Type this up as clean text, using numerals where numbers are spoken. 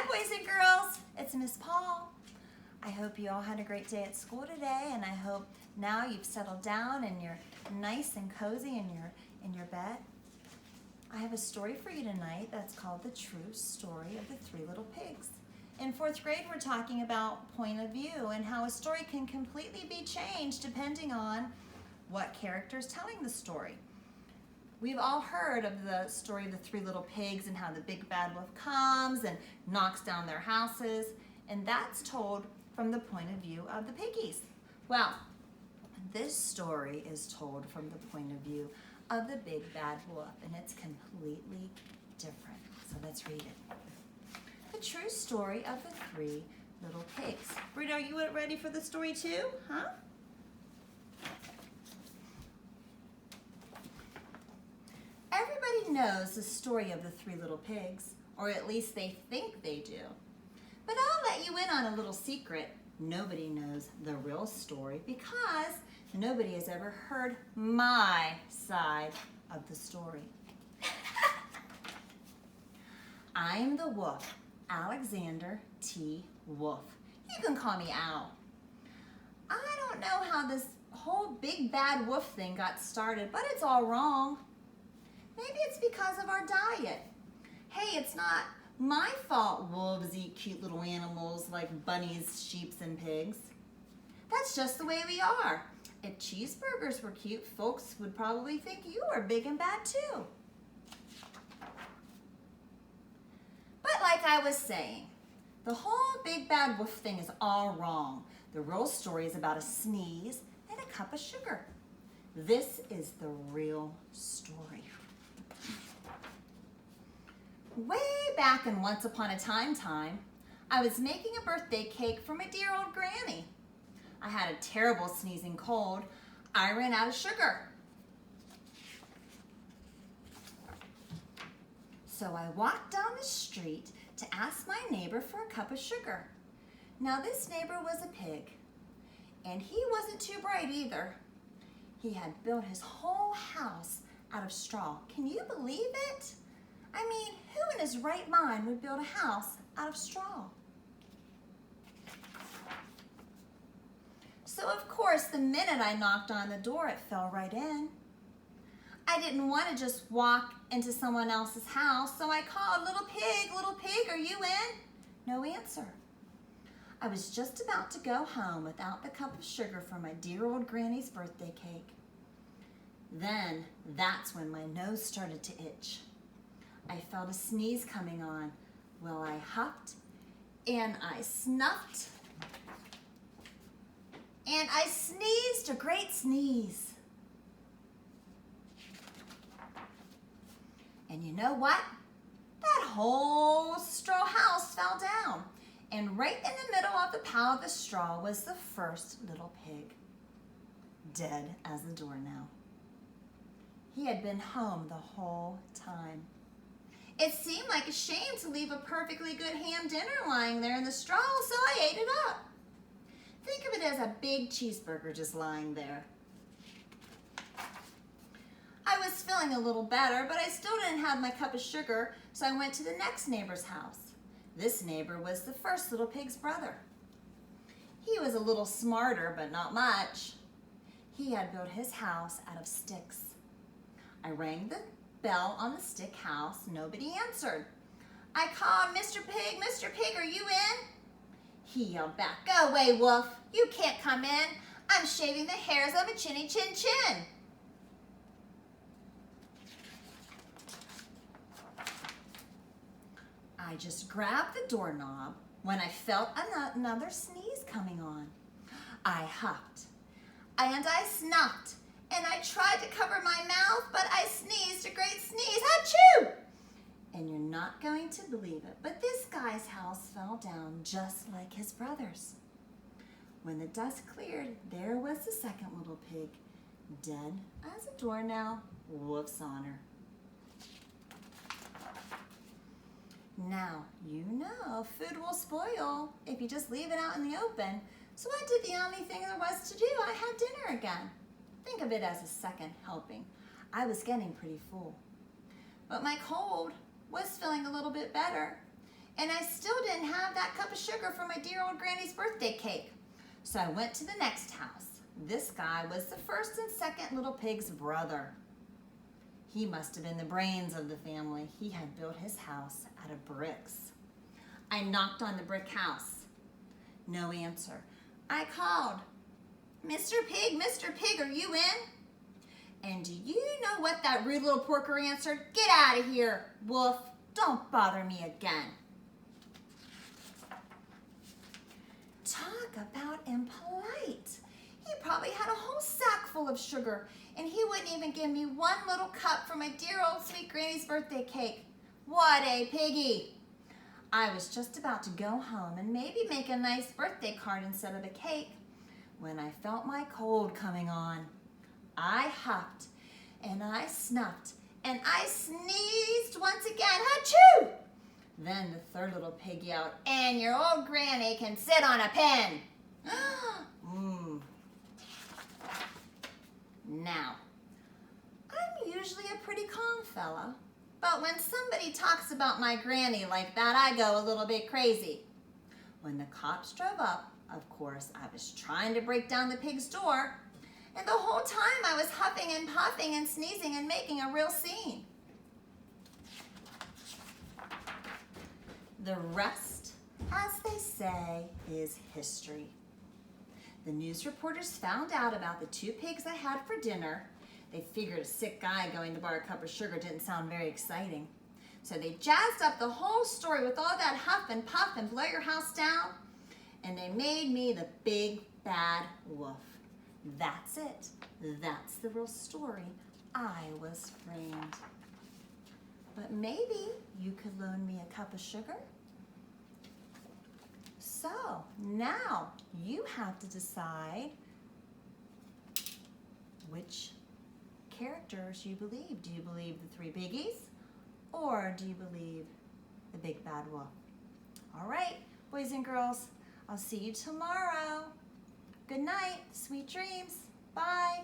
Hi boys and girls, it's Miss Paull. I hope you all had a great day at school today, and I hope now you've settled down and you're nice and cozy in your bed. I have a story for you tonight that's called The True Story of the Three Little Pigs. In 4th grade, we're talking about point of view and how a story can completely be changed depending on what character is telling the story. We've all heard of the story of the three little pigs and how the big bad wolf comes and knocks down their houses, and that's told from the point of view of the piggies. Well, this story is told from the point of view of the big bad wolf, and it's completely different. So let's read it. The true story of the three little pigs. Brita, are you ready for the story too? Huh? Everybody knows the story of the three little pigs, or at least they think they do. But I'll let you in on a little secret. Nobody knows the real story because nobody has ever heard my side of the story. I'm the wolf, Alexander T. Wolf. You can call me Al. I don't know how this whole big bad wolf thing got started, but it's all wrong. Maybe it's because of our diet. Hey, it's not my fault wolves eat cute little animals like bunnies, sheep, and pigs. That's just the way we are. If cheeseburgers were cute, folks would probably think you were big and bad too. But like I was saying, the whole big bad wolf thing is all wrong. The real story is about a sneeze and a cup of sugar. This is the real story. Way back in Once Upon a Time, I was making a birthday cake for my dear old granny. I had a terrible sneezing cold. I ran out of sugar. So I walked down the street to ask my neighbor for a cup of sugar. Now this neighbor was a pig, and he wasn't too bright either. He had built his whole house out of straw. Can you believe it? I mean, who in his right mind would build a house out of straw? So of course, the minute I knocked on the door, it fell right in. I didn't want to just walk into someone else's house, so I called, little pig, are you in? No answer. I was just about to go home without the cup of sugar for my dear old granny's birthday cake. Then, that's when my nose started to itch. I felt a sneeze coming on. Well, I huffed and I snuffed and I sneezed a great sneeze. And you know what? That whole straw house fell down. And right in the middle of the pile of the straw was the first little pig, dead as a doornail. He had been home the whole time. It seemed like a shame to leave a perfectly good ham dinner lying there in the straw, so I ate it up. Think of it as a big cheeseburger just lying there. I was feeling a little better, but I still didn't have my cup of sugar, so I went to the next neighbor's house. This neighbor was the first little pig's brother. He was a little smarter, but not much. He had built his house out of sticks. I rang the bell on the stick house. Nobody answered. I called, Mr. Pig, are you in? He yelled back, go away, wolf. You can't come in. I'm shaving the hairs of a chinny chin chin. I just grabbed the doorknob when I felt another sneeze coming on. I huffed and I snuffed and I tried to cover my mouth, but I sneezed a great sneeze. Achoo! And you're not going to believe it, but this guy's house fell down just like his brother's. When the dust cleared, there was the second little pig, dead as a doornail. Wolf's honor. Now, you know food will spoil if you just leave it out in the open, so I did the only thing there was to do. I had dinner again. Think of it as a second helping. I was getting pretty full. But my cold was feeling a little bit better, and I still didn't have that cup of sugar for my dear old granny's birthday cake. So I went to the next house. This guy was the first and second little pig's brother. He must have been the brains of the family. He had built his house out of bricks. I knocked on the brick house. No answer. I called, Mr. Pig, are you in? And do you know what that rude little porker answered? Get out of here, wolf. Don't bother me again. Talk about impolite. He probably had a whole sack full of sugar, and he wouldn't even give me one little cup for my dear old sweet granny's birthday cake. What a piggy. I was just about to go home and maybe make a nice birthday card instead of a cake when I felt my cold coming on. I huffed, and I snuffed, and I sneezed once again. Achoo! Then the third little pig yelled, and your old granny can sit on a pen. Now, I'm usually a pretty calm fella, but when somebody talks about my granny like that, I go a little bit crazy. When the cops drove up, of course, I was trying to break down the pig's door, and the whole time I was huffing and puffing and sneezing and making a real scene. The rest, as they say, is history. The news reporters found out about the 2 pigs I had for dinner. They figured a sick guy going to bar a cup of sugar didn't sound very exciting. So they jazzed up the whole story with all that huff and puff and blow your house down, and they made me the big bad wolf. That's it. That's the real story. I was framed. But maybe you could loan me a cup of sugar? So now you have to decide which characters you believe. Do you believe the 3 biggies, or do you believe the big bad wolf? All right, boys and girls, I'll see you tomorrow. Good night, sweet dreams. Bye.